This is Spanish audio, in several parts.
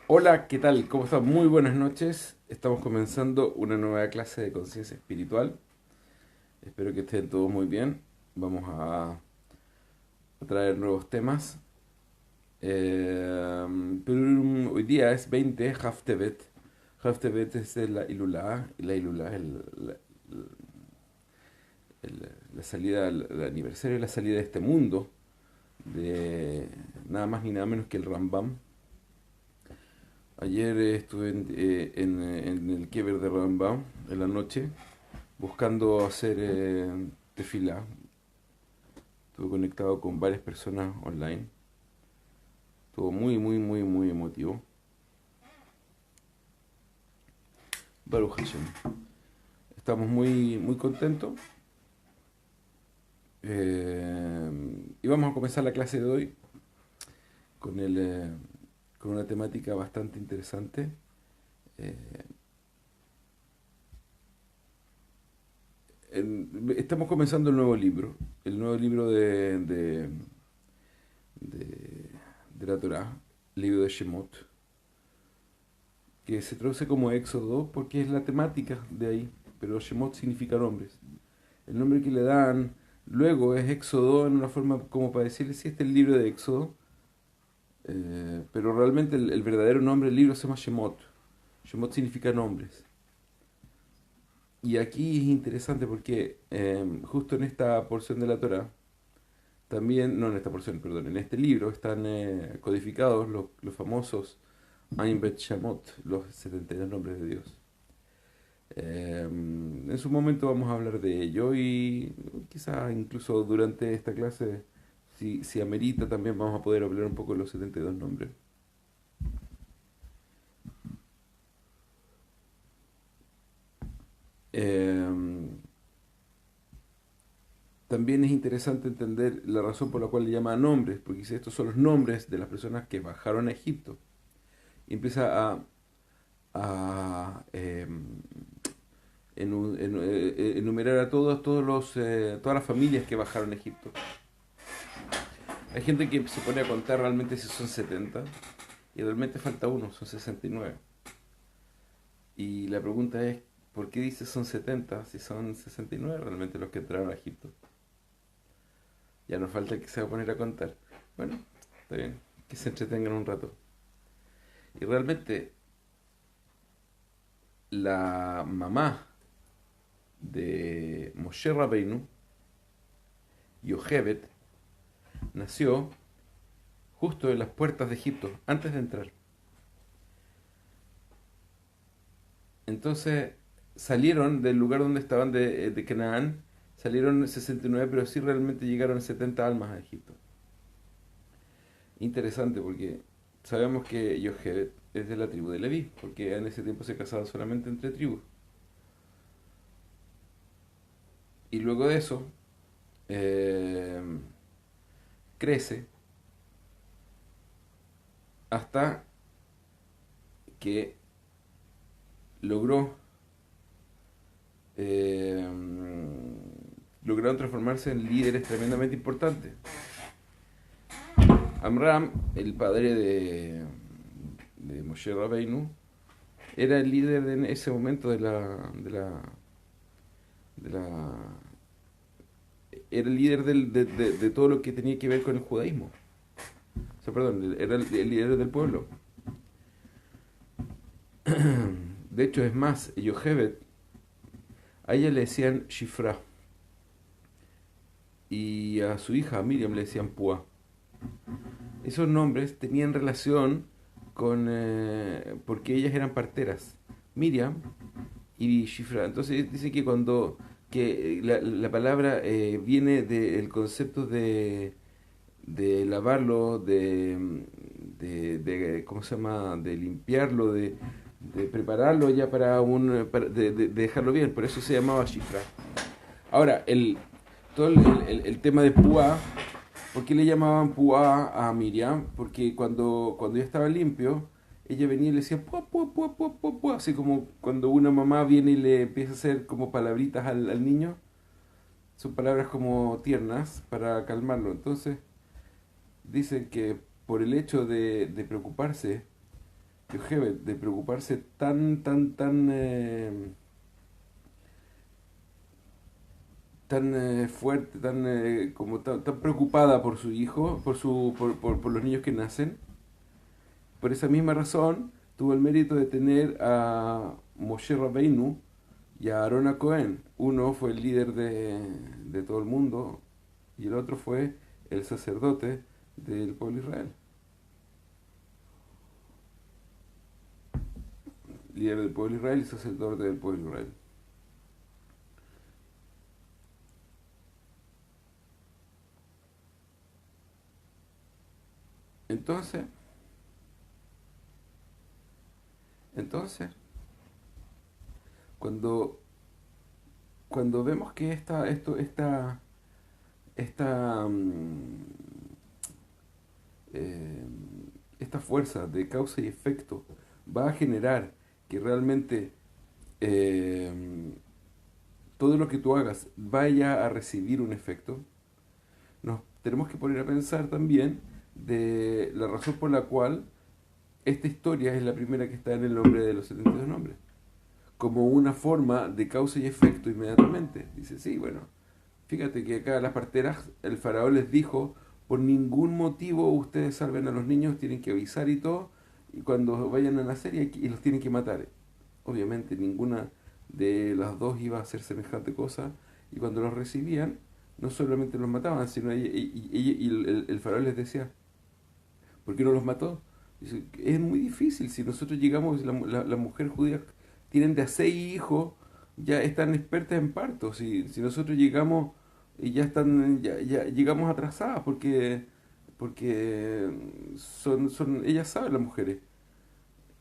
Hola, ¿qué tal? ¿Cómo están? Muy buenas noches. Estamos comenzando una nueva clase de conciencia espiritual. Espero que estén todos muy bien. Vamos a traer nuevos temas. Pero hoy día es 20 Haftevet. Haftevet es la Ilulá. Y la Ilulá es la salida, el aniversario de la salida de este mundo. De nada más ni nada menos que el Rambam. Ayer estuve en el Kever de Rambam en la noche buscando hacer tefilá. Estuve conectado con varias personas online. Estuvo muy, muy, muy, muy emotivo. Baruch Hashem. Estamos muy, muy contentos. Y vamos a comenzar la clase de hoy con, con una temática bastante interesante. Eh, Estamos comenzando el nuevo libro de, de la Torá, el libro de Shemot, que se traduce como Éxodo porque es la temática de ahí, pero Shemot significa nombres. El nombre que le dan luego es Éxodo en una forma como para decirle si este es el libro de Éxodo, pero realmente el verdadero nombre del libro se llama Shemot. Shemot significa nombres. Y aquí es interesante porque justo en esta porción de la Torah, también, no en esta porción, perdón, en este libro están codificados los famosos Ain Bet Shamot, los 72 nombres de Dios. En su momento vamos a hablar de ello y quizás incluso durante esta clase, si amerita, también vamos a poder hablar un poco de los 72 nombres. Em, También es interesante entender la razón por la cual le llama nombres, porque dice estos son los nombres de las personas que bajaron a Egipto. Y empieza a enumerar a todas las familias que bajaron a Egipto. Hay gente que se pone a contar realmente si son 70 y realmente falta uno, son 69. Y la pregunta es, ¿por qué dice son 70 si son 69 realmente los que entraron a Egipto? Ya nos falta que se va a poner a contar. Bueno, está bien, que se entretengan un rato. Y realmente la mamá de Moshe Rabbeinu, Yochebed, nació justo en las puertas de Egipto, antes de entrar. Entonces salieron del lugar donde estaban de Canaán, salieron 69, pero sí realmente llegaron 70 almas a Egipto. Interesante porque sabemos que Yochebed es de la tribu de Leví, porque en ese tiempo se casaban solamente entre tribus. Y luego de eso, eh, crece hasta que logró eh, lograron transformarse en líderes tremendamente importantes. Amram, el padre de Moshe Rabbeinu, era el líder en ese momento de la era el líder de todo lo que tenía que ver con el judaísmo. O sea, perdón, era el líder del pueblo. De hecho, es más, Yochebed, a ella le decían Shifra y a su hija Miriam le decían Pua. Esos nombres tenían relación con porque ellas eran parteras, Miriam y Shifra. Entonces dice que cuando que la palabra viene del concepto de lavarlo, ¿cómo se llama? De limpiarlo, de prepararlo ya para de dejarlo bien. Por eso se llamaba Shifra. Ahora, todo el tema de Púa, ¿por qué le llamaban Púa a Miriam? Porque cuando ya estaba limpio, ella venía y le decía Púa, Púa, Púa, Púa, Púa, Púa, así como cuando una mamá viene y le empieza a hacer como palabritas al niño. Son palabras como tiernas para calmarlo. Entonces, dicen que por el hecho de preocuparse, de preocuparse tan fuerte, tan preocupada por su hijo, por los niños que nacen. Por esa misma razón, tuvo el mérito de tener a Moshe Rabbeinu y a Aarón a Cohen. Uno fue el líder de todo el mundo y el otro fue el sacerdote del pueblo de Israel. Líder del pueblo de Israel y sacerdote del pueblo de Israel. Entonces, entonces, cuando, cuando vemos que esta, eh, esta fuerza de causa y efecto va a generar que realmente eh, todo lo que tú hagas vaya a recibir un efecto, nos tenemos que poner a pensar también de la razón por la cual esta historia es la primera que está en el nombre de los 72 nombres, como una forma de causa y efecto inmediatamente. Dice, sí, bueno, fíjate que acá las parteras, el faraón les dijo, por ningún motivo ustedes salven a los niños, tienen que avisar y todo, y cuando vayan a nacer y los tienen que matar. Obviamente ninguna de las dos iba a hacer semejante cosa, y cuando los recibían, no solamente los mataban, sino y el faraón les decía, ¿por qué no los mató? Dice, es muy difícil, si nosotros llegamos, la mujer judía tienen de a 6 hijos, ya están expertas en parto, si nosotros llegamos y ya llegamos atrasadas, porque ellas saben las mujeres.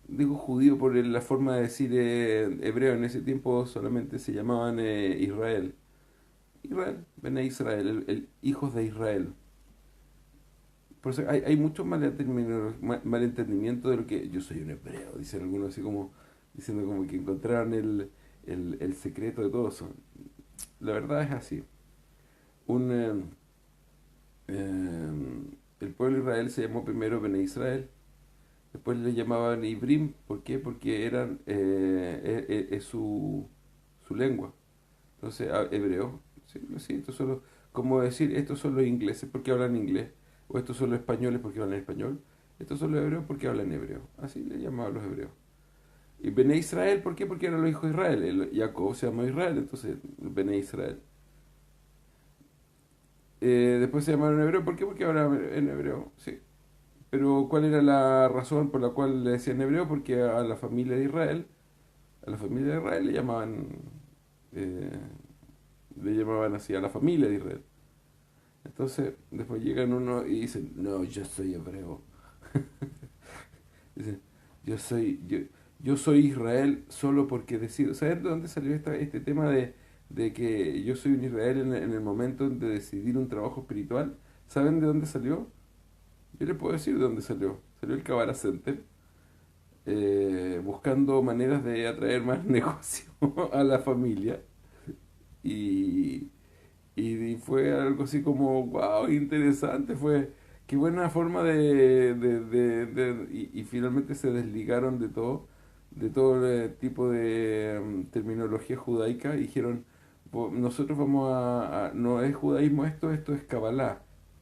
Digo judío por la forma de decir hebreo, en ese tiempo solamente se llamaban Israel. Israel, Bene Israel, hijos de Israel. Por eso hay mucho malentendimiento de lo que yo soy un hebreo, dicen algunos así como diciendo como que encontraron el secreto de todo eso. La verdad es así. Un, el pueblo de Israel se llamó primero Bene Israel, después le llamaban Ibrim. ¿Por qué? Porque es su lengua. Entonces, hebreo. Sí, sí, como decir, estos son los ingleses porque hablan inglés, o estos son los españoles porque hablan español, estos son los hebreos porque hablan hebreo. Así le llamaban los hebreos. Y Bene Israel, ¿por qué? Porque eran los hijos de Israel. Jacob se llama Israel, entonces Bene Israel. Después se llamaron hebreo, ¿por qué? Porque hablan en hebreo, sí. Pero ¿cuál era la razón por la cual le decían hebreo? Porque a la familia de Israel eh, le llamaban así, a la familia de Israel. Entonces, después llegan unos y dicen, no, yo soy hebreo. Dicen, yo soy Israel solo porque decido. ¿Saben de dónde salió este tema de que yo soy un Israel en el momento de decidir un trabajo espiritual? ¿Saben de dónde salió? Yo les puedo decir de dónde salió. Salió el Kabbalah Center, buscando maneras de atraer más negocio a la familia. Y, y fue algo así como, wow, interesante. Qué buena forma y finalmente se desligaron de todo el tipo de terminología judaica y dijeron, nosotros no es judaísmo esto es Kabbalah.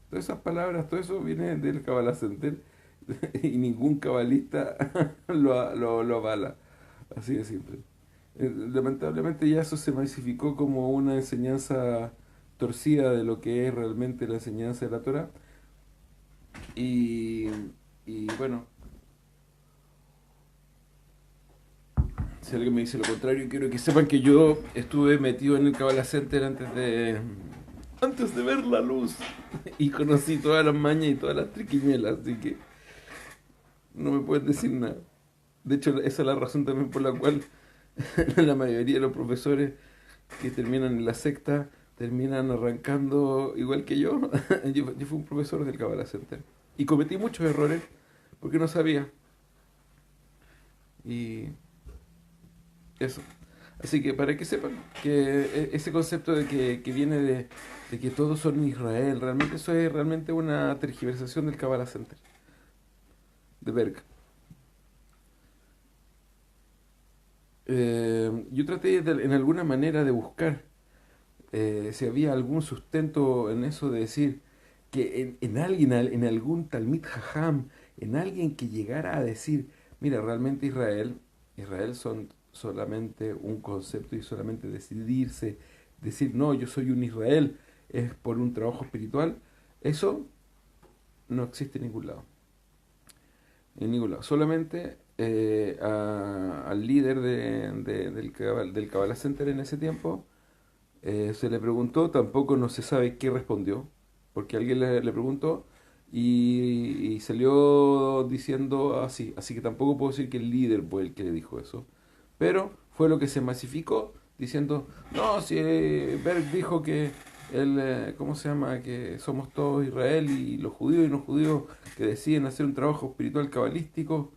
Todas esas palabras, todo eso viene del Kabbalah Center y ningún cabalista lo avala. Así de simple. Lamentablemente ya eso se masificó como una enseñanza torcida de lo que es realmente la enseñanza de la Torah. Y, y bueno, si alguien me dice lo contrario, quiero que sepan que yo estuve metido en el Kabbalah Center antes de ver la luz y conocí todas las mañas y todas las triquiñuelas, así que no me puedes decir nada. De hecho, esa es la razón también por la cual la mayoría de los profesores que terminan en la secta terminan arrancando igual que yo. Yo fui un profesor del Kabbalah Center y cometí muchos errores porque no sabía. Y eso. Así que para que sepan que ese concepto que viene de que todos son Israel, realmente eso es realmente una tergiversación del Kabbalah Center. de Berg. Yo traté en alguna manera de buscar si había algún sustento en eso de decir que en alguien, en algún Talmid Jajam, en alguien que llegara a decir, mira, realmente Israel son solamente un concepto y solamente decidirse, decir, no, yo soy un Israel, es por un trabajo espiritual, eso no existe en ningún lado. En ningún lado. Solamente al líder del Kabbalah Center en ese tiempo se le preguntó, tampoco no se sabe qué respondió, porque alguien le preguntó y salió diciendo así. Así que tampoco puedo decir que el líder fue el que le dijo eso. Pero fue lo que se masificó diciendo, no, si Berg dijo que ¿cómo se llama? Que somos todos Israel y los judíos y los judíos que deciden hacer un trabajo espiritual cabalístico,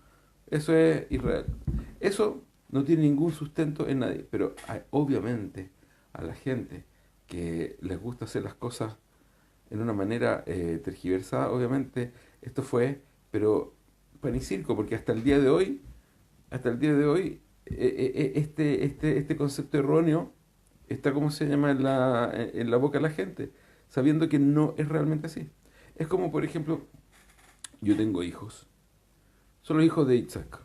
eso es Israel. Eso no tiene ningún sustento en nadie, pero obviamente a la gente que les gusta hacer las cosas en una manera tergiversada, obviamente esto fue, pero pan y circo, porque hasta el día de hoy, este concepto erróneo está, como se llama, en la boca de la gente, sabiendo que no es realmente así. Es como, por ejemplo, yo tengo hijos, son los hijos de Isaac,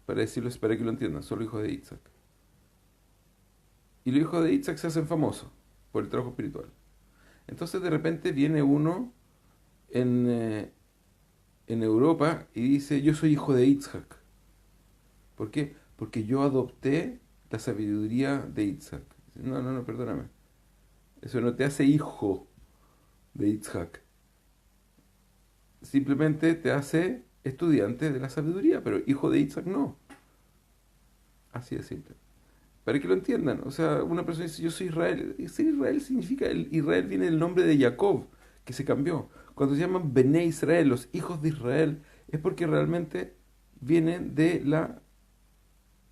para decirlo, para que lo entiendan, son los hijos de Isaac. Y los hijos de Isaac se hacen famosos por el trabajo espiritual. Entonces de repente viene uno en, eh, en Europa y dice, yo soy hijo de Isaac. ¿Por qué? Porque yo adopté la sabiduría de Isaac. No, no, no, perdóname. Eso no te hace hijo de Isaac. Simplemente te hace estudiante de la sabiduría, pero hijo de Isaac no. Así de simple. Para que lo entiendan, o sea, una persona dice, yo soy Israel. Y ser Israel significa, Israel viene del nombre de Jacob, que se cambió. Cuando se llaman Bené Israel, los hijos de Israel, es porque realmente vienen de la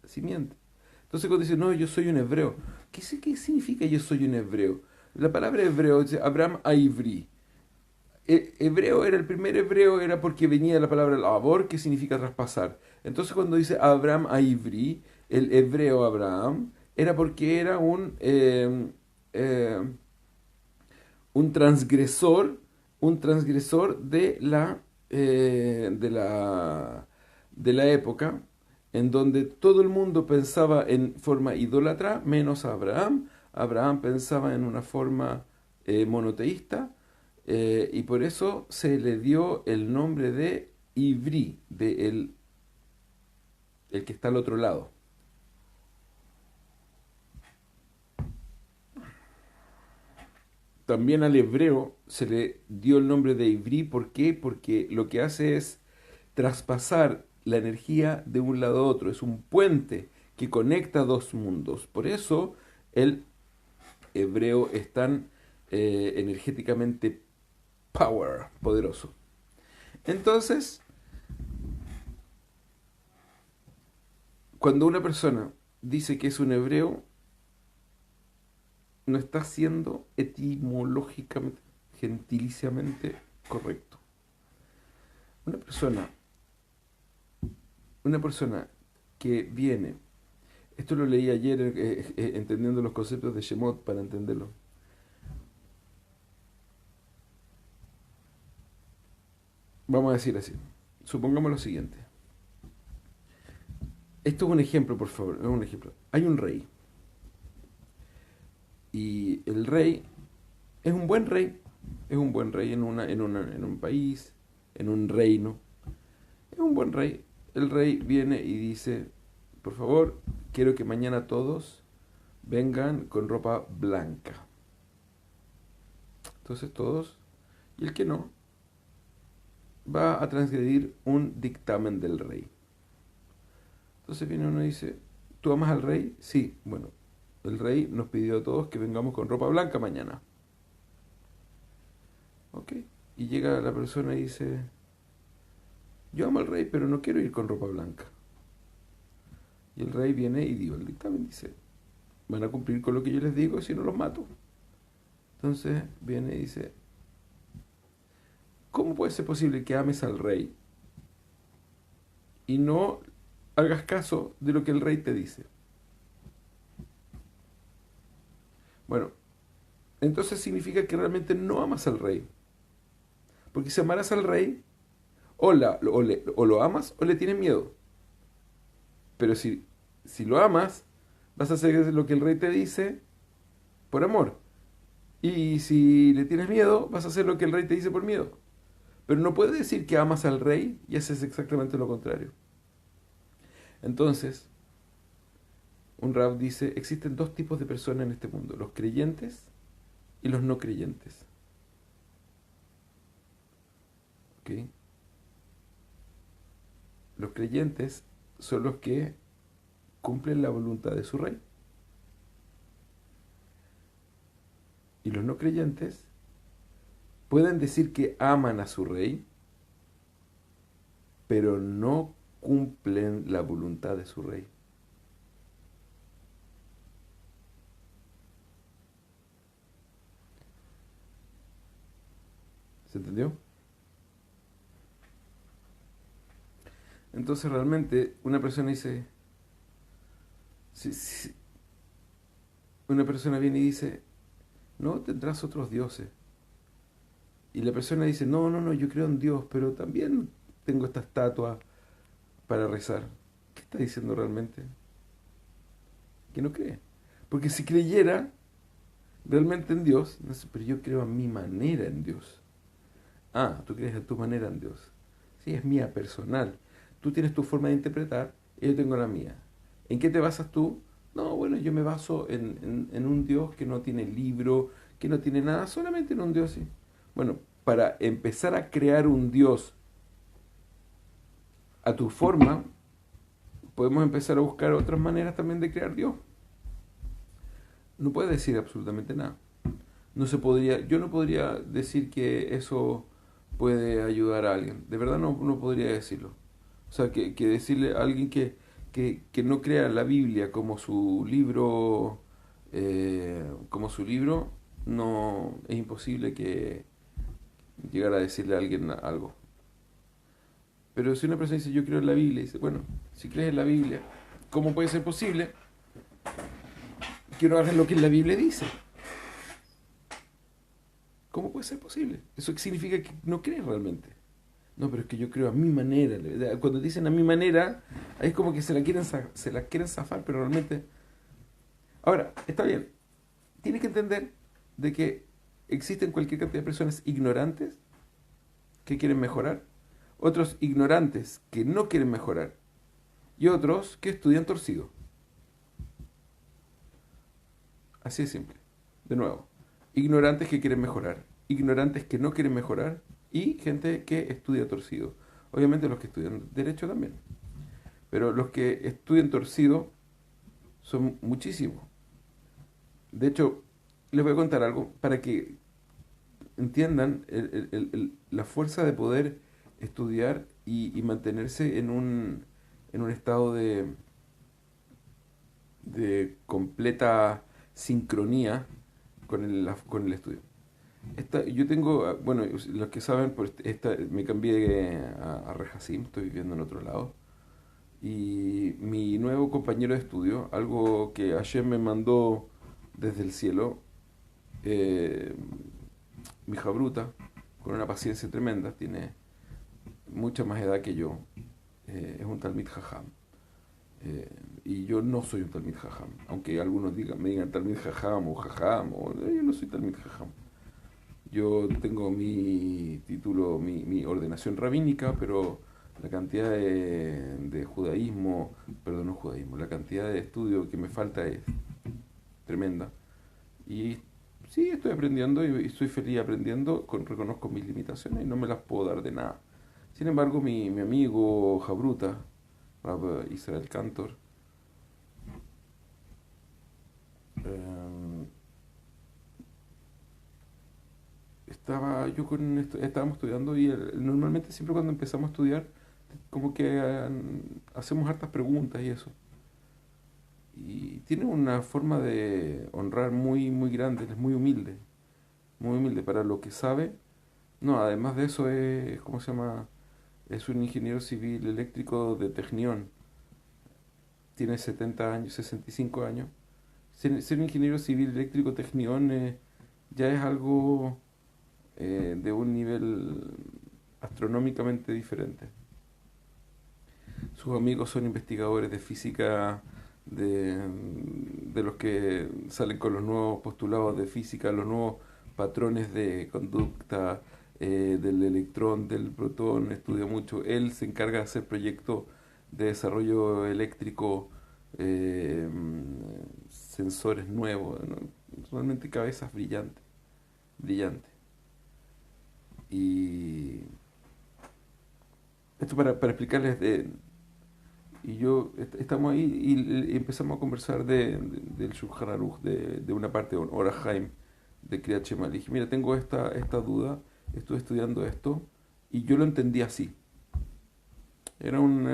simiente. Entonces cuando dice, no, yo soy un hebreo, ¿qué significa yo soy un hebreo? La palabra hebreo dice Abraham Aivri. Hebreo era el primer hebreo, era porque venía de la palabra labor, que significa traspasar. Entonces cuando dice Abraham Aivri, el hebreo Abraham, era porque era eh, un transgresor de la época, en donde todo el mundo pensaba en forma idólatra, menos Abraham. Abraham pensaba en una forma monoteísta, y por eso se le dio el nombre de Ivri, de el que está al otro lado. También al hebreo se le dio el nombre de Ivri, ¿por qué? Porque lo que hace es traspasar la energía de un lado a otro, es un puente que conecta dos mundos. Por eso el hebreo es tan energéticamente poderoso. Entonces, cuando una persona dice que es un hebreo, no está siendo etimológicamente, gentiliciamente correcto. Una persona, una persona que viene, esto lo leí ayer entendiendo los conceptos de Shemot para entenderlo. Vamos a decir así. Supongamos lo siguiente. Esto es un ejemplo, por favor. Es un ejemplo. Hay un rey. Y el rey es un buen rey. Es un buen rey en un país, en un reino. Es un buen rey. El rey viene y dice, por favor, quiero que mañana todos vengan con ropa blanca. Entonces todos, y el que no, va a transgredir un dictamen del rey. Entonces viene uno y dice, ¿tú amas al rey? Sí, bueno, el rey nos pidió a todos que vengamos con ropa blanca mañana. Ok, y llega la persona y dice, yo amo al rey, pero no quiero ir con ropa blanca. Y el rey viene y dio el dictamen, dice, van a cumplir con lo que yo les digo, si no los mato. Entonces viene y dice, ¿cómo puede ser posible que ames al rey y no hagas caso de lo que el rey te dice. Bueno, entonces significa que realmente no amas al rey. Porque si amaras al rey, o lo amas o le tienes miedo. Pero si lo amas, vas a hacer lo que el rey te dice por amor. Y si le tienes miedo, vas a hacer lo que el rey te dice por miedo. Pero no puedes decir que amas al rey y haces exactamente lo contrario. Entonces, un rab dice, existen dos tipos de personas en este mundo, los creyentes y los no creyentes. ¿Ok? Los creyentes son los que cumplen la voluntad de su rey. Y los no creyentes pueden decir que aman a su rey, pero no cumplen la voluntad de su rey. ¿Se entendió? Entonces realmente una persona dice, si una persona viene y dice, no, tendrás otros dioses. Y la persona dice, no, no, no, yo creo en Dios, pero también tengo esta estatua para rezar. ¿Qué está diciendo realmente? Que no cree. Porque si creyera realmente en Dios, no sé, pero yo creo a mi manera en Dios. Ah, tú crees a tu manera en Dios. Sí, es mía, personal. Tú tienes tu forma de interpretar y yo tengo la mía. ¿En qué te basas tú? No, bueno, yo me baso en un Dios que no tiene libro, que no tiene nada, solamente en un Dios, sí. Bueno, para empezar a crear un Dios a tu forma, podemos empezar a buscar otras maneras también de crear Dios. No puedes decir absolutamente nada. No se podría, yo no podría decir que eso puede ayudar a alguien. De verdad no podría decirlo. O sea, que decirle a alguien que no crea la Biblia como su libro, no es imposible que llegar a decirle a alguien algo. Pero si una persona dice yo creo en la Biblia, dice, bueno, si crees en la Biblia, ¿cómo puede ser posible que no hagas lo que la Biblia dice? ¿Cómo puede ser posible? Eso significa que no crees realmente. No, pero es que yo creo a mi manera. Cuando dicen a mi manera, ahí es como que se la quieren zafar, pero realmente... Ahora, está bien. Tienes que entender de que existen cualquier cantidad de personas ignorantes que quieren mejorar, otros ignorantes que no quieren mejorar y otros que estudian torcido. Así de simple. De nuevo, ignorantes que quieren mejorar, ignorantes que no quieren mejorar y gente que estudia torcido. Obviamente los que estudian derecho también. Pero los que estudian torcido son muchísimos. De hecho, les voy a contar algo para que entiendan la fuerza de poder estudiar y mantenerse en un estado de completa sincronía con el estudio. Yo tengo, bueno, los que saben, pues me cambié a Rejacim, estoy viviendo en otro lado. Y mi nuevo compañero de estudio, algo que ayer me mandó desde el cielo, eh, mi hija bruta, con una paciencia tremenda, tiene mucha más edad que yo, es un Talmid Jajam. Eh, y yo no soy un Talmid Jajam, aunque algunos me digan Talmid Jajam o Jajam, yo no soy Talmid Jajam. Yo tengo mi título, mi ordenación rabínica, pero la cantidad de judaísmo, perdón, no judaísmo, la cantidad de estudio que me falta es tremenda. Y sí, estoy aprendiendo y estoy feliz aprendiendo, reconozco mis limitaciones y no me las puedo dar de nada. Sin embargo, mi amigo Jabruta, Rab Israel Cantor, eh, estábamos estudiando y normalmente siempre cuando empezamos a estudiar, como que hacemos hartas preguntas y eso. Y tiene una forma de honrar muy, muy grande, es muy humilde para lo que sabe. No, además de eso es, ¿cómo se llama? Es un ingeniero civil eléctrico de Technion. Tiene 70 años, 65 años. Ser un ingeniero civil eléctrico Technion ya es algo de un nivel astronómicamente diferente. Sus amigos son investigadores de física, de, de los que salen con los nuevos postulados de física, los nuevos patrones de conducta del electrón, del protón, estudia mucho. Él se encarga de hacer proyectos de desarrollo eléctrico, eh, sensores nuevos, ¿no? Realmente cabezas brillantes, brillantes. Y esto para explicarles y yo estamos ahí y empezamos a conversar del Shulchan Aruch, de una parte, de Orahaim, de Kriyat Shema. Le dije, mira, tengo esta duda, estoy estudiando esto, y yo lo entendí así. Era un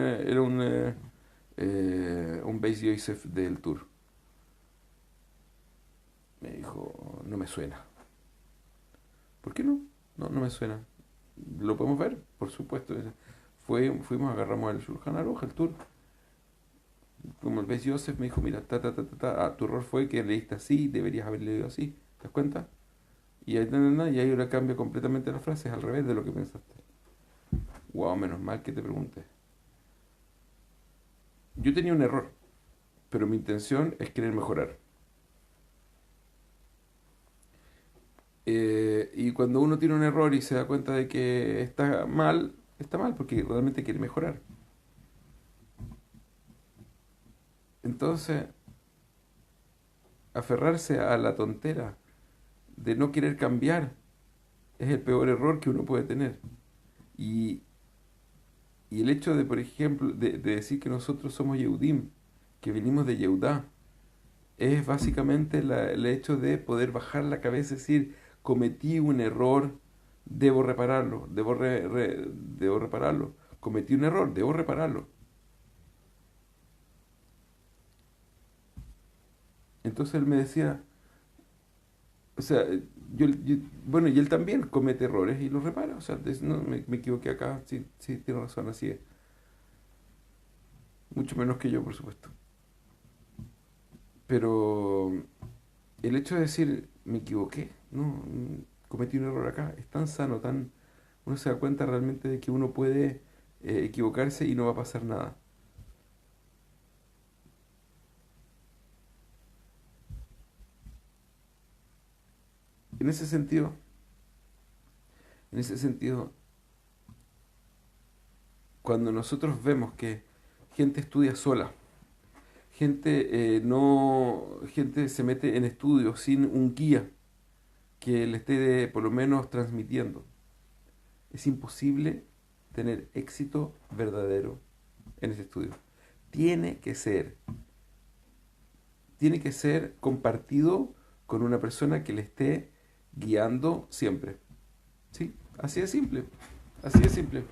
Beis Yosef del Tour. Me dijo, no me suena. ¿Por qué no? No, no me suena. ¿Lo podemos ver? Por supuesto. Fuimos, agarramos el Shulchan Aruch, el Tour. Como el Beis Yosef me dijo, mira, tu error fue que leíste así, deberías haber leído así. ¿Te das cuenta? Y ahí, y ahí ahora cambia completamente la frase, es al revés de lo que pensaste. Wow, menos mal que te pregunté. Yo tenía un error, pero mi intención es querer mejorar. Y cuando uno tiene un error y se da cuenta de que está mal porque realmente quiere mejorar. Entonces, aferrarse a la tontera de no querer cambiar es el peor error que uno puede tener. Y, y el hecho de, por ejemplo, de decir que nosotros somos Yehudim, que venimos de Yehudá, es básicamente el hecho de poder bajar la cabeza y decir, cometí un error, debo repararlo, debo repararlo. Cometí un error, debo repararlo. Entonces él me decía, o sea, bueno, y él también comete errores y los repara. O sea, no, me equivoqué acá, sí, sí, tiene razón, así es. Mucho menos que yo, por supuesto. Pero el hecho de decir, me equivoqué, no, cometí un error acá, es tan sano, uno se da cuenta realmente de que uno puede equivocarse y no va a pasar nada. En ese sentido, en ese sentido, cuando nosotros vemos que gente estudia sola, gente se mete en estudios sin un guía que le esté por lo menos transmitiendo, es imposible tener éxito verdadero en ese estudio. Tiene que ser, tiene que ser compartido con una persona que le esté guiando siempre. ¿Sí? Así de simple. Así de simple.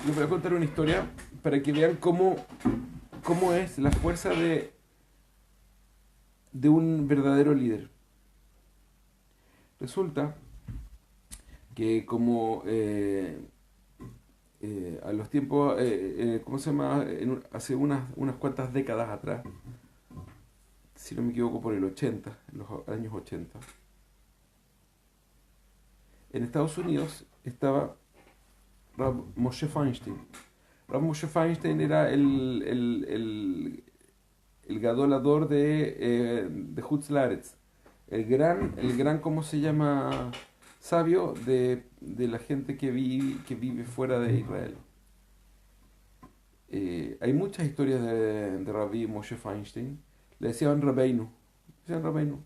Les voy a contar una historia para que vean cómo es la fuerza de un verdadero líder. Resulta que como a los tiempos, ¿cómo se llama? Hace unas cuantas décadas atrás, si no me equivoco por el 80, en los años 80, en Estados Unidos estaba Rav Moshe Feinstein. Rav Moshe Feinstein era el gadolador de Hutz Laaretz, el gran, ¿cómo se llama? Sabio de la gente que vive fuera de Israel. Hay muchas historias de Rabbi Moshe Feinstein. Le decían Rabbeinu. Le decían Rabbeinu.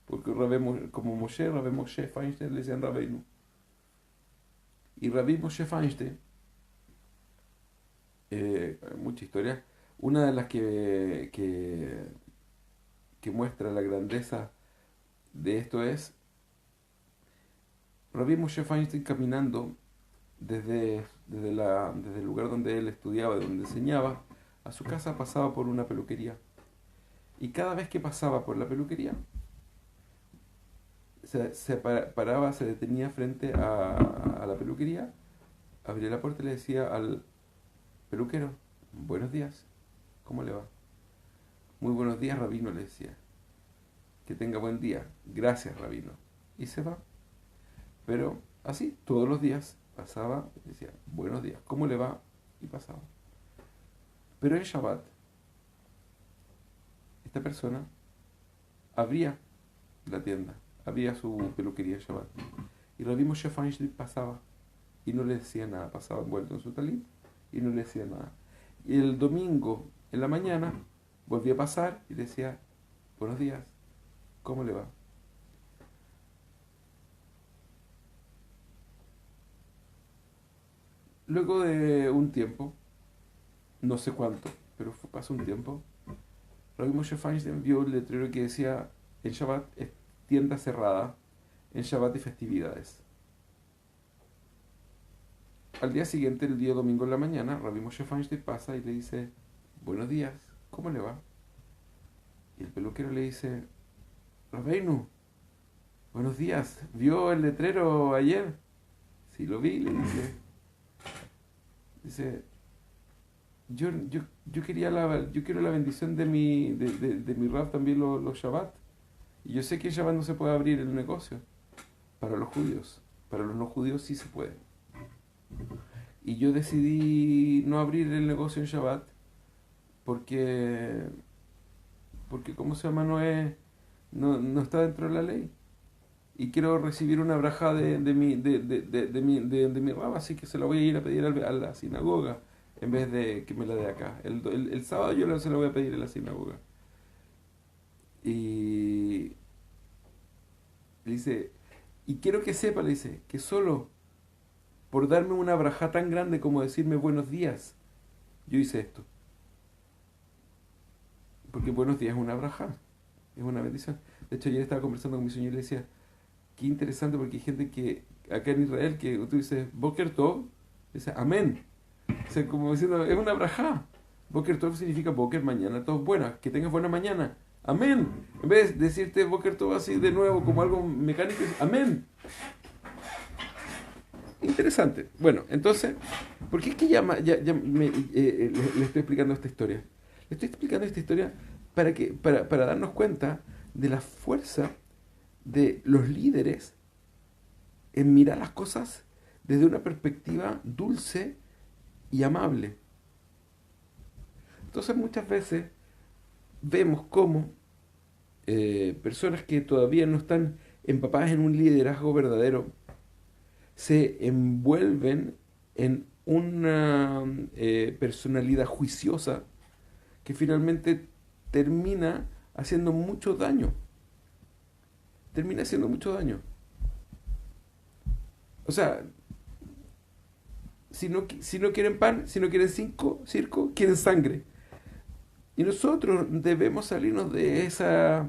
Porque como Rabbi Moshe Feinstein le decían Rabbeinu. Y Rabbi Moshe Feinstein, hay muchas historias. Una de las que muestra la grandeza de esto es Rabbi Moshe Feinstein caminando desde el lugar donde él estudiaba, donde enseñaba, a su casa pasaba por una peluquería. Y cada vez que pasaba por la peluquería, se paraba, se detenía frente a la peluquería abría la puerta y le decía al peluquero, buenos días, ¿cómo le va? Muy buenos días, rabino, le decía. Que tenga buen día. Gracias, rabino. Y se va. Pero así, todos los días pasaba y decía, buenos días, ¿cómo le va? Y pasaba. Pero en Shabbat, esta persona abría la tienda, abría su peluquería en Shabbat. Y Rabbi Moshe Feinstein pasaba y no le decía nada, pasaba envuelto en su talit y no le decía nada. Y el domingo, en la mañana, volvía a pasar y decía, buenos días, ¿cómo le va? Luego de un tiempo, no sé cuánto, pero pasó un tiempo, Rabbi Moshe Feinstein vio el letrero que decía, en Shabbat es tienda cerrada, en Shabbat y festividades. Al día siguiente, el día domingo en la mañana, Rabbi Moshe Feinstein pasa y le dice, buenos días, ¿cómo le va? Y el peluquero le dice, Rabbeinu, buenos días, ¿vio el letrero ayer? Sí, lo vi, le dice. Dice, yo quiero la bendición de mi Rab también los Shabbat. Y yo sé que en Shabbat no se puede abrir el negocio para los judíos. Para los no judíos sí se puede. Y yo decidí no abrir el negocio en Shabbat porque, porque ¿cómo se llama? No está dentro de la ley. Y quiero recibir una braja de mi Rab, así que se la voy a ir a pedir a la sinagoga en vez de que me la dé acá. El sábado se la voy a pedir en la sinagoga. Y le dice, y quiero que sepa, le dice, que solo por darme una braja tan grande como decirme buenos días, yo hice esto. Porque buenos días es una braja, es una bendición. De hecho, ayer estaba conversando con mi señor y le decía, qué interesante porque hay gente que acá en Israel que tú dices Boker Tov, dice amén. O sea, como diciendo, es una braja. Boker Tov significa Boker, mañana, todo buena, que tengas buena mañana. Amén. En vez de decirte Boker Tov así de nuevo como algo mecánico, es amén. Interesante. Bueno, entonces, ¿por qué es que le estoy explicando esta historia? Le estoy explicando esta historia para darnos cuenta de la fuerza de los líderes en mirar las cosas desde una perspectiva dulce y amable. Entonces muchas veces vemos cómo personas que todavía no están empapadas en un liderazgo verdadero se envuelven en una personalidad juiciosa que finalmente termina haciendo mucho daño. Termina haciendo mucho daño. O sea, si no quieren pan, si no quieren circo, quieren sangre. Y nosotros debemos salirnos de esa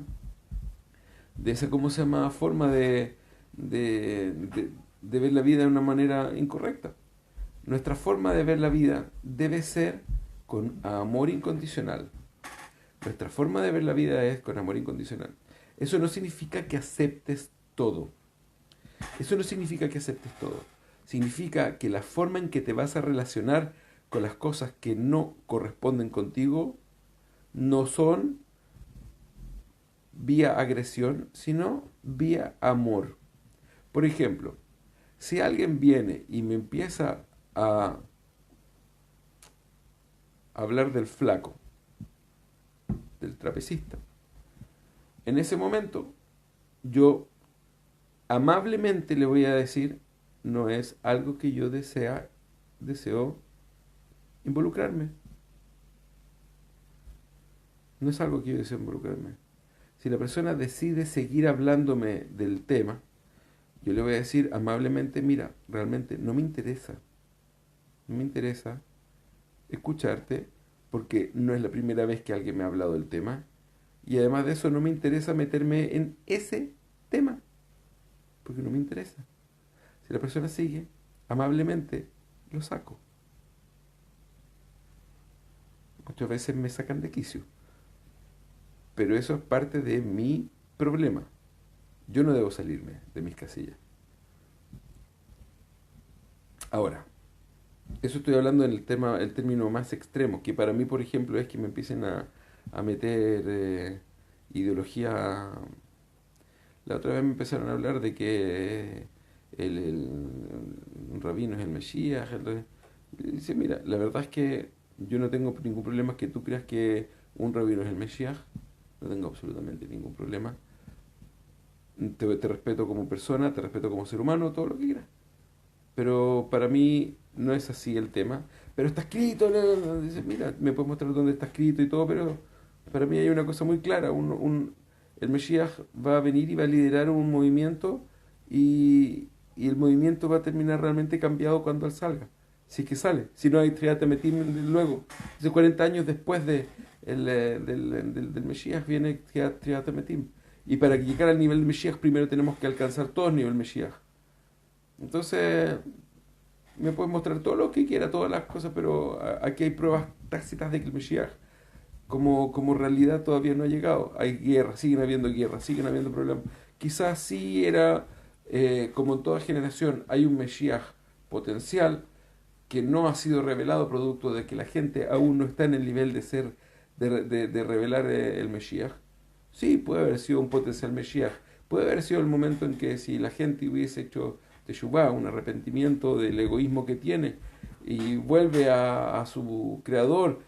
¿cómo se llama? Forma de ver la vida de una manera incorrecta. Nuestra forma de ver la vida debe ser con amor incondicional. Nuestra forma de ver la vida es con amor incondicional. Eso no significa que aceptes todo. Eso no significa que aceptes todo. Significa que la forma en que te vas a relacionar con las cosas que no corresponden contigo no son vía agresión, sino vía amor. Por ejemplo, si alguien viene y me empieza a hablar del flaco, del trapecista, en ese momento yo amablemente le voy a decir, no es algo que yo deseo involucrarme. No es algo que yo deseo involucrarme. Si la persona decide seguir hablándome del tema, yo le voy a decir amablemente, mira, realmente no me interesa. No me interesa escucharte porque no es la primera vez que alguien me ha hablado del tema. Y además de eso, no me interesa meterme en ese tema porque no me interesa. Si la persona sigue, amablemente lo saco. Muchas veces me sacan de quicio, pero eso es parte de mi problema. Yo no debo salirme de mis casillas. Ahora, Eso estoy hablando en el término más extremo, que para mí, por ejemplo, es que me empiecen a meter ideología. La otra vez me empezaron a hablar de que un rabino es el Mesías. Y dice, mira, la verdad es que yo no tengo ningún problema que tú creas que un rabino es el Mesías. No tengo absolutamente ningún problema. Te respeto como persona, te respeto como ser humano, todo lo que quieras. Pero para mí no es así el tema. Pero está escrito, dice, mira, me puedes mostrar dónde está escrito y todo, pero para mí hay una cosa muy clara. El Mesías va a venir y va a liderar un movimiento y el movimiento va a terminar realmente cambiado cuando él salga. Si es que sale. Si no hay Triat Metim luego. Dice 40 años después del Mesías viene Triat Metim. Y para llegar al nivel del Mesías primero tenemos que alcanzar todo el nivel Mesías. Entonces, me puedes mostrar todo lo que quiera, todas las cosas, pero aquí hay pruebas tácitas de que el Mesías como realidad todavía no ha llegado. Hay guerras, siguen habiendo problemas. Quizás sí era, como en toda generación, hay un Mesías potencial que no ha sido revelado producto de que la gente aún no está en el nivel de ser, de revelar el Mesías. Sí, puede haber sido un potencial Mesías. Puede haber sido el momento en que si la gente hubiese hecho teshuvá, un arrepentimiento del egoísmo que tiene, y vuelve a su creador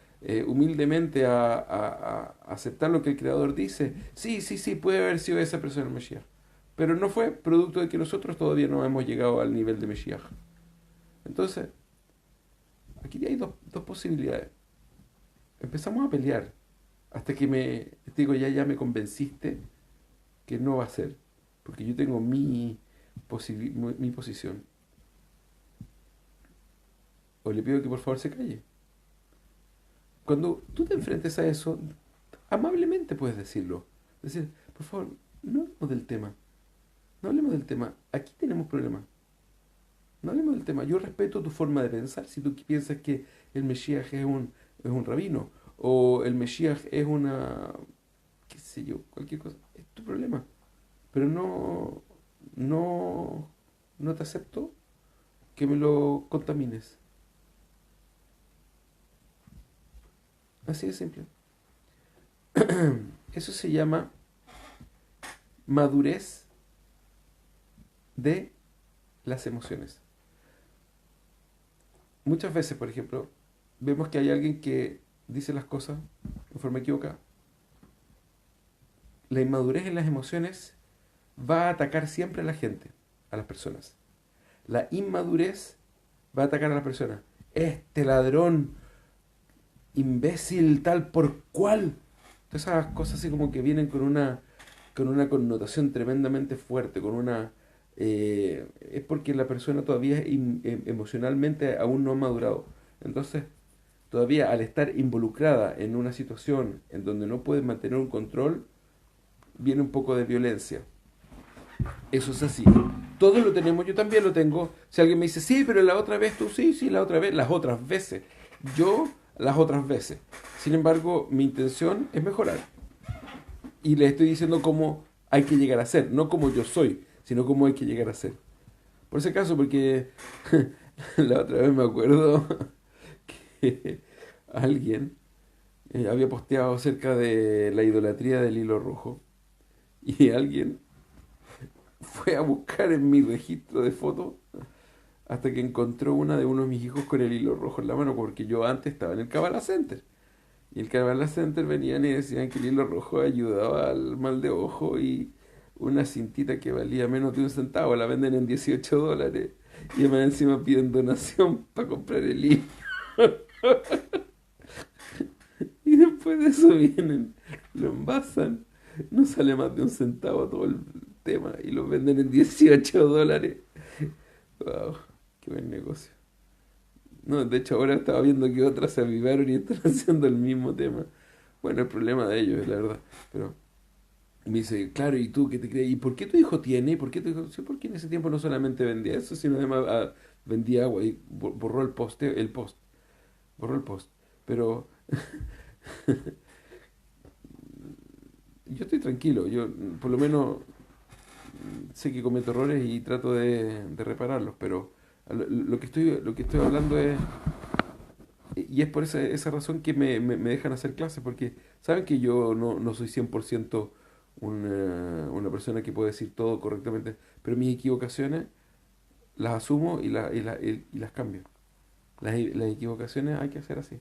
humildemente a aceptar lo que el creador dice, sí, sí, sí, puede haber sido esa persona el Mesías. Pero no fue producto de que nosotros todavía no hemos llegado al nivel de Mesías. Entonces, aquí hay dos posibilidades. Empezamos a pelear hasta que te digo, ya me convenciste que no va a ser, porque yo tengo mi posición. O le pido que por favor se calle. Cuando tú te enfrentes a eso, amablemente puedes decirlo. Decir, por favor, no hablemos del tema. No hablemos del tema. Aquí tenemos problemas. No hablemos del tema. Yo respeto tu forma de pensar. Si tú piensas que el Mesías es un rabino, o el Mesías es una, qué sé yo, cualquier cosa, es tu problema. Pero no, no te acepto que me lo contamines. Así de simple. Eso se llama madurez de las emociones. Muchas veces, por ejemplo, vemos que hay alguien que dice las cosas de forma equivocada. La inmadurez en las emociones va a atacar siempre a la gente, a las personas. La inmadurez va a atacar a las personas. Este ladrón, imbécil, tal por cual. Todas esas cosas así como que vienen con una connotación tremendamente fuerte, es porque la persona todavía emocionalmente aún no ha madurado. Entonces, todavía al estar involucrada en una situación en donde no puede mantener un control, viene un poco de violencia. Eso es así. Todos lo tenemos, yo también lo tengo. Si alguien me dice, sí, pero la otra vez tú, sí, sí, la otra vez, las otras veces. Yo, las otras veces. Sin embargo, mi intención es mejorar. Y le estoy diciendo cómo hay que llegar a ser, no como yo soy, sino cómo hay que llegar a ser. Por ese caso, porque la otra vez me acuerdo que alguien había posteado acerca de la idolatría del hilo rojo y alguien fue a buscar en mi registro de fotos hasta que encontró una de uno de mis hijos con el hilo rojo en la mano, porque yo antes estaba en el Kabbalah Center. Y el Kabbalah Center venían y decían que el hilo rojo ayudaba al mal de ojo y una cintita que valía menos de un centavo la venden en $18. Y además encima piden donación para comprar el hilo. Y después de eso vienen, lo envasan, no sale más de un centavo todo el tema y lo venden en $18. Wow, qué buen negocio. No, de hecho ahora estaba viendo que otras se avivaron y están haciendo el mismo tema. Bueno, el problema de ellos, es la verdad. Pero me dice, claro, ¿y tú qué te crees? ¿Y por qué tu hijo tiene? ¿Y por qué tu hijo? Sí, porque en ese tiempo no solamente vendía eso, sino además vendía agua y borró borró el post. Pero yo estoy tranquilo, yo por lo menos sé que cometo errores y trato de repararlos, pero Lo que estoy hablando es, y es por esa razón que me dejan hacer clases, porque saben que yo no soy 100% una persona que puede decir todo correctamente, pero mis equivocaciones las asumo y las cambio. Las equivocaciones hay que hacer así.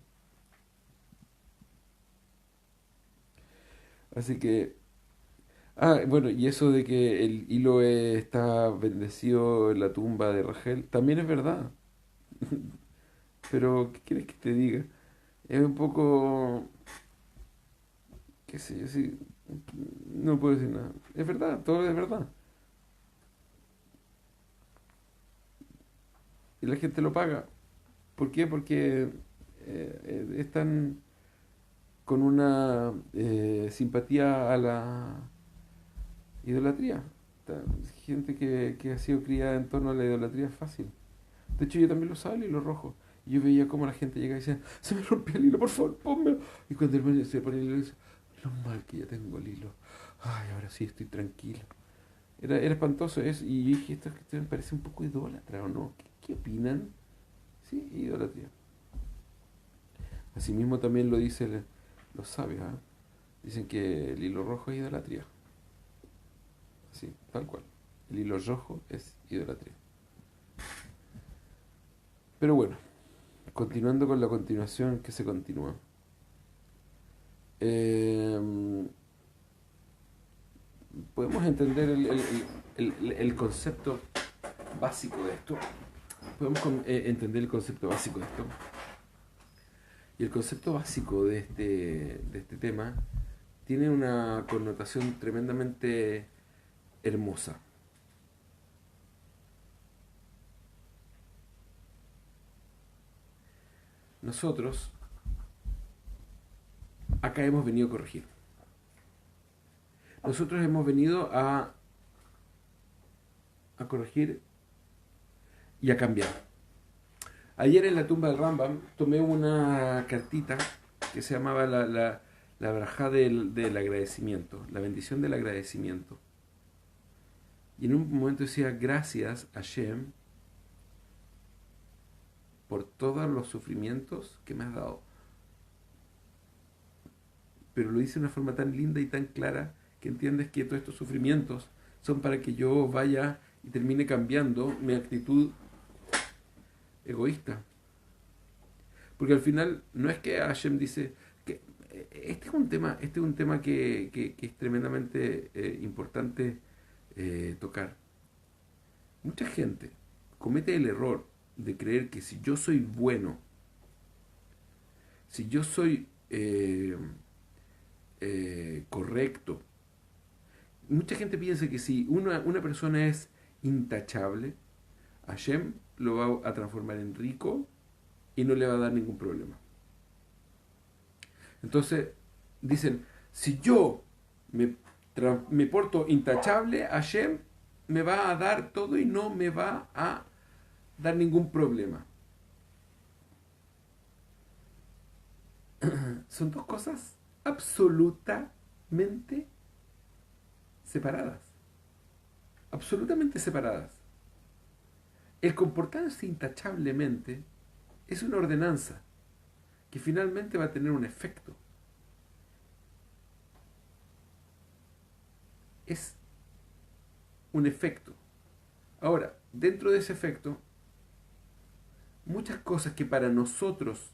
Así que, bueno, y eso de que el hilo está bendecido en la tumba de Rachel, también es verdad. Pero, ¿qué quieres que te diga? Es un poco, qué sé yo, sí, no puedo decir nada. Es verdad, todo es verdad. Y la gente lo paga. ¿Por qué? Porque están con una simpatía a la idolatría. Gente que ha sido criada en torno a la idolatría es fácil. De hecho, yo también lo usaba el hilo rojo. Y yo veía cómo la gente llegaba y decía, se me rompió el hilo, por favor, pónmelo. Y cuando el man se pone el hilo, dice, menos mal que ya tengo el hilo. Ay, ahora sí estoy tranquilo. Era espantoso eso. Y yo dije, esto me parece un poco idólatra, ¿o no? ¿Qué opinan? Sí, idolatría. Asimismo también lo dicen los sabios, ¿ah? Dicen que el hilo rojo es idolatría. Sí, tal cual. El hilo rojo es idolatría. Pero bueno, continuando con la continuación que se continúa. Eh, Podemos entender el concepto básico de esto. Podemos entender el concepto básico de esto. Y el concepto básico de este tema tiene una connotación tremendamente hermosa. Nosotros acá hemos venido a corregir. Nosotros hemos venido a corregir y a cambiar. Ayer en la tumba del Rambam tomé una cartita que se llamaba la brajá del agradecimiento, la bendición del agradecimiento. Y en un momento decía, gracias a Hashem por todos los sufrimientos que me has dado. Pero lo hice de una forma tan linda y tan clara que entiendes que todos estos sufrimientos son para que yo vaya y termine cambiando mi actitud egoísta. Porque al final no es que Hashem dice que este es un tema que es tremendamente importante tocar. Mucha gente comete el error de creer que si yo soy bueno, si yo soy correcto, mucha gente piensa que si una persona es intachable, Hashem lo va a transformar en rico y no le va a dar ningún problema. Entonces dicen, si yo me porto intachable, Hashem me va a dar todo y no me va a dar ningún problema. Son dos cosas absolutamente separadas. Absolutamente separadas. El comportarse intachablemente es una ordenanza que finalmente va a tener un efecto. Es un efecto. Ahora, dentro de ese efecto, muchas cosas que para nosotros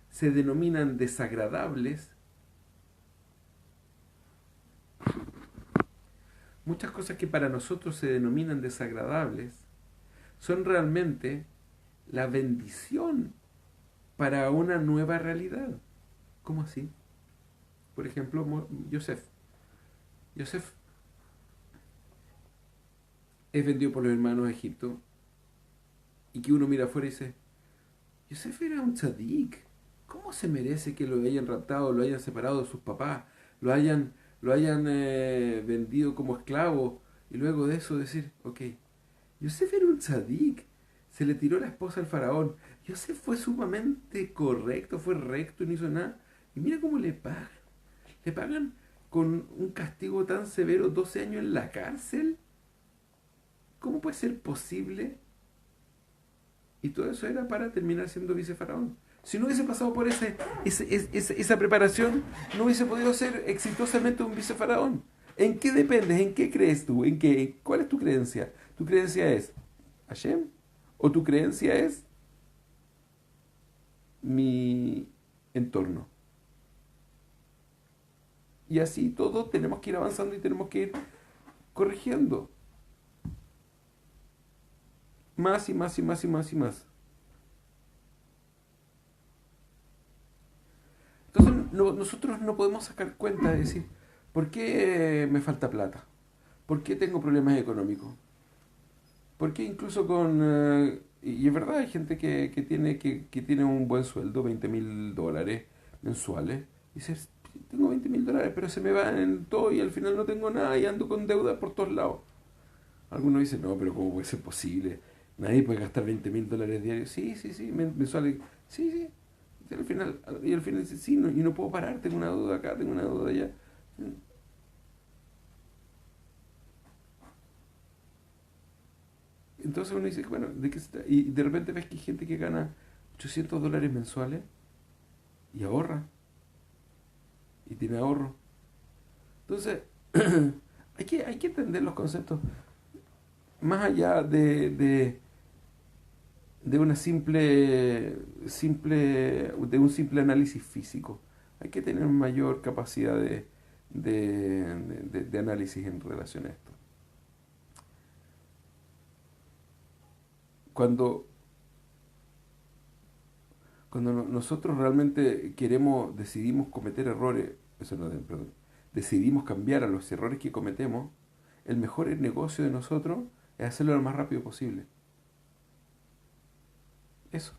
se denominan desagradables, muchas cosas que para nosotros se denominan desagradables, son realmente la bendición para una nueva realidad. ¿Cómo así? Por ejemplo, Yosef. Yosef es vendido por los hermanos de Egipto y que uno mira afuera y dice, Yosef era un tzadik. ¿Cómo se merece que lo hayan raptado, lo hayan separado de sus papás, lo hayan vendido como esclavo y luego de eso decir, ok, Yosef era un tzadik, se le tiró la esposa al faraón, Yosef fue sumamente correcto, fue recto y no hizo nada, y mira cómo le pagan con un castigo tan severo, 12 años en la cárcel. ¿Cómo puede ser posible Y todo eso era para terminar siendo vicefaraón. Si no hubiese pasado por esa preparación, no hubiese podido ser exitosamente un vicefaraón. ¿En qué dependes? ¿En qué crees tú? ¿Cuál es tu creencia? ¿Tu creencia es Hashem? ¿O tu creencia es mi entorno? Y así todo tenemos que ir avanzando y tenemos que ir corrigiendo. Más y más y más y más y más. Entonces nosotros no podemos sacar cuenta de decir, ¿por qué me falta plata? ¿Por qué tengo problemas económicos? ¿Por qué incluso con... y es verdad, hay gente que tiene un buen sueldo, $20,000 mensuales, y dice, tengo $20,000, pero se me van en todo y al final no tengo nada y ando con deuda por todos lados. Algunos dicen, no, pero ¿cómo puede ser posible? Nadie puede gastar $20,000 diarios. Sí, sí, sí, mensuales. Sí, sí. Y al final dice, sí, no, y no puedo parar, tengo una duda acá, tengo una duda allá. Entonces uno dice, bueno, ¿de qué se trata? Y de repente ves que hay gente que gana $800 mensuales y ahorra, y tiene ahorro. Entonces, hay que entender los conceptos más allá de una de un simple análisis físico. Hay que tener mayor capacidad de análisis en relación a esto. Cuando, cuando nosotros realmente decidimos cometer errores, eso no, perdón, decidimos cambiar a los errores que cometemos, el mejor negocio de nosotros es hacerlo lo más rápido posible. Eso.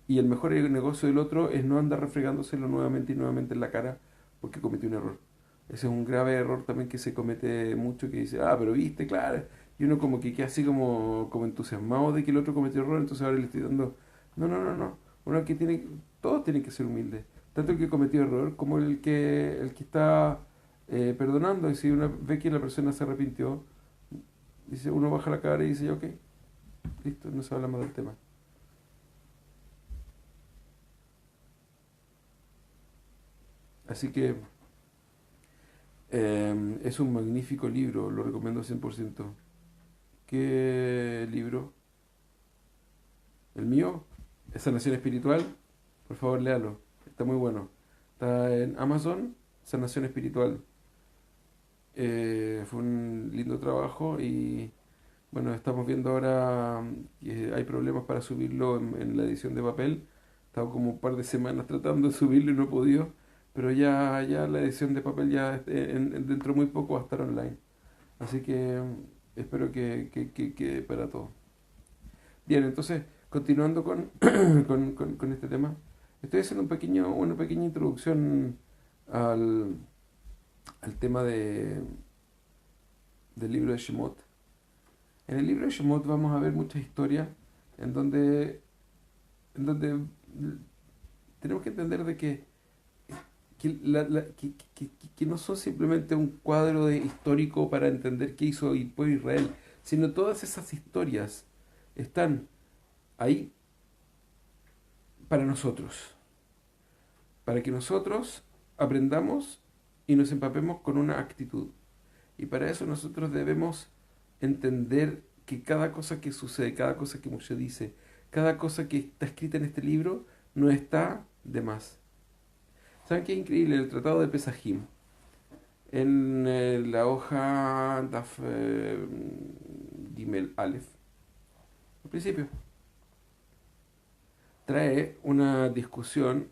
Y el mejor negocio del otro es no andar refregándoselo nuevamente y nuevamente en la cara porque cometió un error. Ese es un grave error también que se comete mucho, que dice, ah, pero viste, claro. Y uno como que queda así como entusiasmado de que el otro cometió error, entonces ahora le estoy dando... No, no, no, no. Uno que tiene... Todos tienen que ser humildes. Tanto el que cometió error como el que está perdonando. Y si uno ve que la persona se arrepintió, dice, uno baja la cara y dice, ok, listo, no se habla más del tema. Así que es un magnífico libro, lo recomiendo 100%. ¿Qué libro? ¿El mío? Sanación Espiritual. Por favor, léalo. Está muy bueno. Está en Amazon, Sanación Espiritual. Fue un lindo trabajo y bueno, estamos viendo ahora que hay problemas para subirlo en la edición de papel. He estado como un par de semanas tratando de subirlo y no he podido, pero ya la edición de papel ya dentro de muy poco va a estar online. Así que espero que quede para todo. Bien, entonces, continuando con este tema, estoy haciendo una pequeña introducción al, al tema del libro de Shemot. En el libro de Shemot vamos a ver muchas historias en donde tenemos que entender de que no son simplemente un cuadro histórico para entender qué hizo el pueblo de Israel, sino todas esas historias están ahí para nosotros, para que nosotros aprendamos y nos empapemos con una actitud. Y para eso nosotros debemos entender que cada cosa que sucede, cada cosa que Moshe dice, cada cosa que está escrita en este libro, no está de más. ¿Saben qué es increíble? El tratado de Pesajim, en la hoja Daf Gimel Aleph, al principio, trae una discusión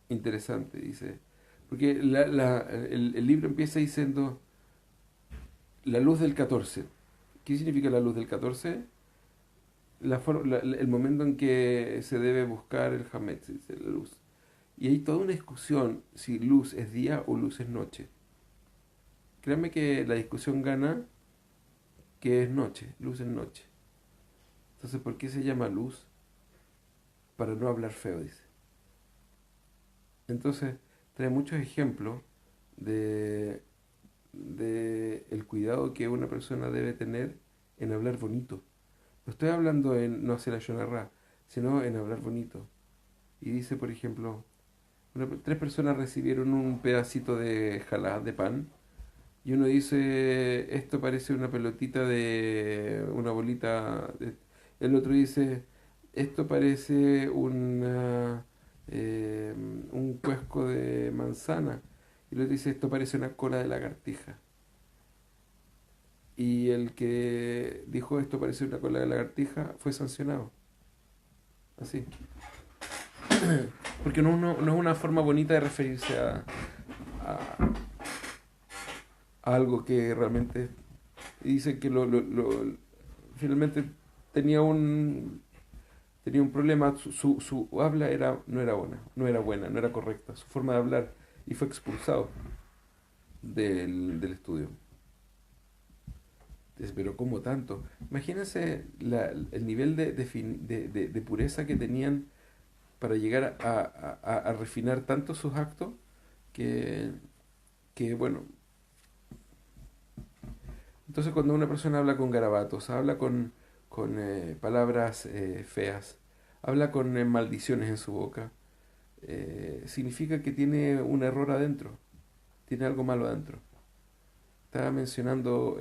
interesante, dice, porque el libro empieza diciendo la luz del 14. ¿Qué significa la luz del 14? El momento en que se debe buscar el Hametz, dice la luz. Y hay toda una discusión si luz es día o luz es noche. Créanme que la discusión gana que es noche, luz es noche. Entonces, ¿por qué se llama luz? Para no hablar feo, dice. Entonces, trae muchos ejemplos de, de el cuidado que una persona debe tener en hablar bonito. No estoy hablando en no hacer la shonarra, sino en hablar bonito. Y dice, por ejemplo, tres personas recibieron un pedacito de jalá, de pan, y uno dice, esto parece una pelotita de una bolita. El otro dice, esto parece un cuesco de manzana. Y el otro dice, esto parece una cola de lagartija. Y el que dijo esto parece una cola de lagartija fue sancionado. Así. Porque no es una forma bonita de referirse a- a algo que realmente dice que finalmente tenía tenía un problema, su habla no era buena, no era correcta, su forma de hablar, y fue expulsado del estudio. Pero ¿cómo tanto? Imagínense el nivel de pureza que tenían para llegar a refinar tanto sus actos que, bueno, entonces cuando una persona habla con garabatos, habla con palabras feas, habla con maldiciones en su boca, significa que tiene un error adentro, tiene algo malo adentro. Estaba mencionando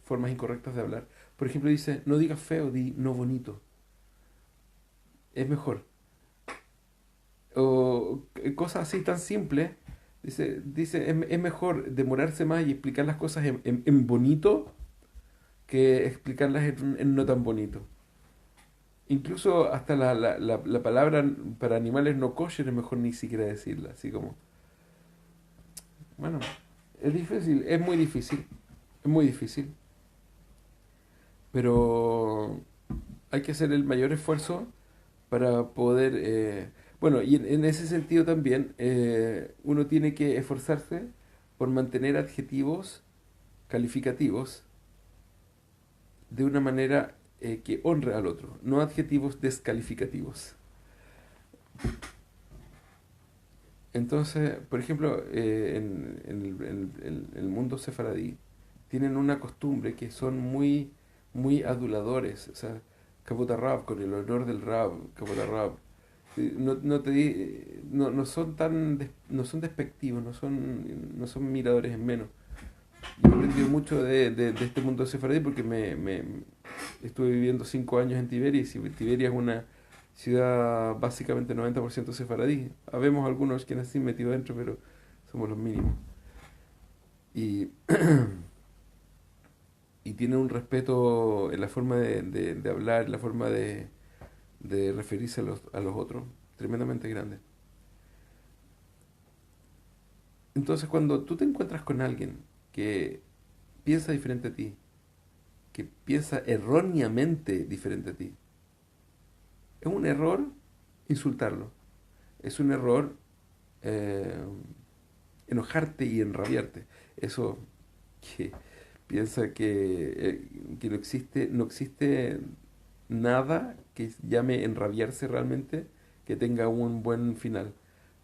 formas incorrectas de hablar. Por ejemplo, dice, no digas feo, di no bonito. Es mejor. O cosas así tan simples. Dice es mejor demorarse más y explicar las cosas en bonito que explicarlas en no tan bonito. Incluso hasta la palabra para animales no kosher es mejor ni siquiera decirla. Así como, bueno, es difícil, es muy difícil, es muy difícil, pero hay que hacer el mayor esfuerzo para poder, bueno, y en ese sentido también uno tiene que esforzarse por mantener adjetivos calificativos de una manera que honre al otro, no adjetivos descalificativos. Entonces, por ejemplo, en el mundo sefaradí tienen una costumbre que son muy aduladores, o sea, Kabutarrab, con el honor del Rab, Kabutarrab. No son no son despectivos, no son miradores en menos. Yo he aprendido mucho de este mundo sefaradí porque estuve viviendo 5 años en Tiberia, y si Tiberia es una ciudad básicamente 90% sefaradí. Habemos algunos que así metidos dentro, pero somos los mínimos. Y, y tienen un respeto en la forma de hablar, en la forma de referirse a los otros, tremendamente grande. Entonces, cuando tú te encuentras con alguien que piensa diferente a ti, que piensa erróneamente diferente a ti, es un error insultarlo, es un error eh, enojarte y enrabiarte. Eso que piensa que no existe nada que llame enrabiarse realmente que tenga un buen final.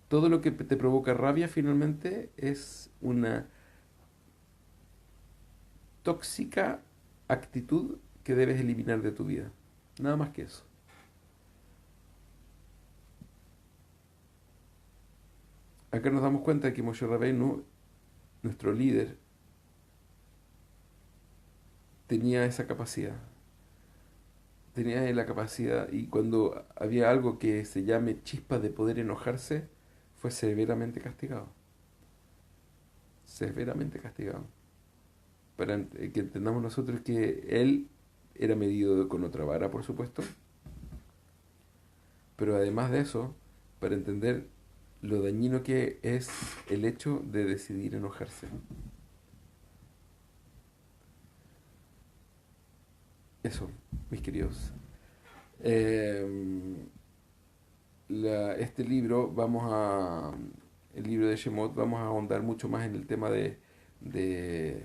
Todo lo que te provoca rabia finalmente es una tóxica actitud que debes eliminar de tu vida. Nada más que eso. Acá nos damos cuenta de que Moshe Rabbeinu, nuestro líder, tenía esa capacidad. Tenía la capacidad, y cuando había algo que se llame chispa de poder enojarse, fue severamente castigado. Severamente castigado. Para que entendamos nosotros que él era medido con otra vara, por supuesto, pero además de eso, para entender lo dañino que es el hecho de decidir enojarse. Eso, mis queridos. Eh, este libro, el libro de Shemot, vamos a ahondar mucho más en el tema de, de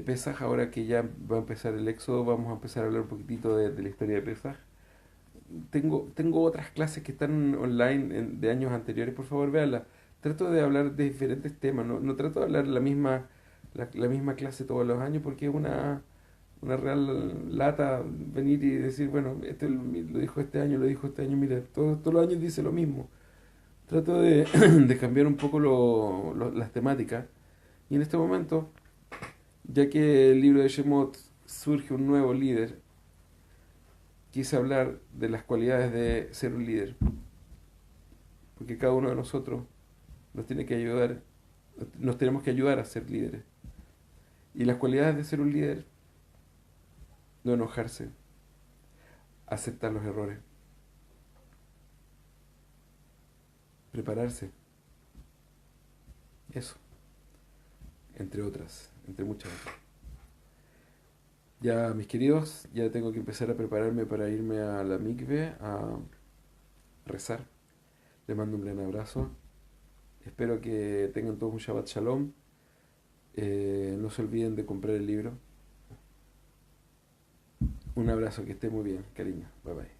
Pesaj. Ahora que ya va a empezar el Éxodo, vamos a empezar a hablar un poquitito de la historia de Pesaj. Tengo otras clases que están online de años anteriores, por favor véanlas. Trato de hablar de diferentes temas, no trato de hablar la misma clase todos los años porque es una real lata venir y decir, bueno, este lo dijo este año, lo dijo este año, mira, todos los años dice lo mismo. Trato de, de cambiar un poco las temáticas. Y en este momento, ya que el libro de Shemot surge un nuevo líder, quise hablar de las cualidades de ser un líder. Porque cada uno de nosotros nos tiene que ayudar, nos tenemos que ayudar a ser líderes. Y las cualidades de ser un líder: no enojarse, aceptar los errores, prepararse, eso, entre otras, entre muchas otras. Ya, mis queridos, ya tengo que empezar a prepararme para irme a la mikve a rezar. Les mando un gran abrazo. Espero que tengan todos un Shabbat Shalom. No se olviden de comprar el libro. Un abrazo, que esté muy bien, cariño. Bye bye.